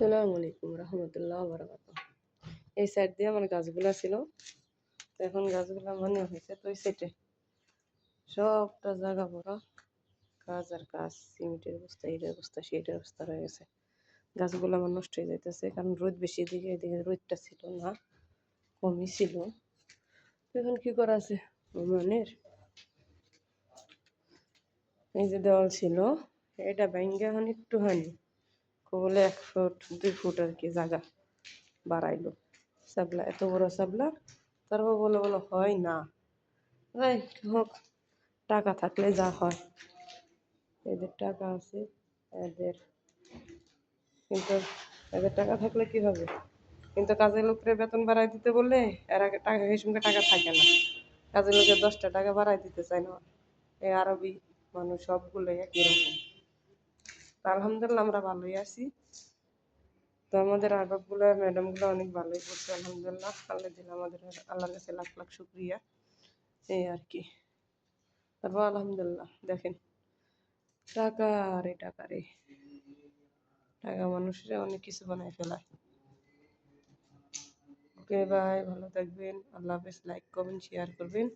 আসসালামু আলাইকুম রহমতুল্লাহ বারাকাতুহ। এই সাইড দিয়ে আমার গাছগুলা ছিল, তো এখন গাছগুলা মনে হয়েছে তো ওই সাইডে সবটা জায়গা ভরা গাছ আর গাছ, সিমেন্টের বস্তা, এটার বস্তা সেটার বস্তা রয়ে গেছে। গাছগুলো আমার নষ্ট হয়ে যাইতেছে, কারণ রোদ বেশি, এদিকে রোদটা ছিল না, কমই ছিল। এখন কি করা আছে, মানের এই যে দেওয়াল ছিল এটা ভেঙে এখন একটুখানি বলে 1 ফুট 2 ফুট আর কি জায়গা বাড়াইলো। সাবলা এত বড় সাবলা, তারপর বলে বলো হয় না, যাই হোক, টাকা থাকলে যা হয়। এদের টাকা আছে, এদের কিন্তু এদের টাকা থাকলে কি হবে, কিন্তু কাজের লোকের বেতন বাড়াই দিতে বললে এর আগে টাকা এই সঙ্গে টাকা থাকে না। কাজের লোকের 10টা টাকা বাড়াই দিতে চায় না। এই আরবি মানুষ সবগুলোই একই রকম। আলহামদুলিল্লাহ আমরা ভালোই আছি। তো আমাদের আরবগুলো ম্যাডামগুলো অনেক ভালোই করছে আলহামদুলিল্লাহ। আল্লাহ দিন আমাদের, আল্লাহর কাছে লাখ লাখ শুক্রিয়া। এই আর কি। তারপর আলহামদুলিল্লাহ দেখেন, টাকা রে টাকা রে, টাকা মানুষের অনেক কিছু বানায় ফেলায়। ওকে বাই, ভালো থাকবেন, আল্লাহ হাফেজ। লাইক করবেন, শেয়ার করবেন।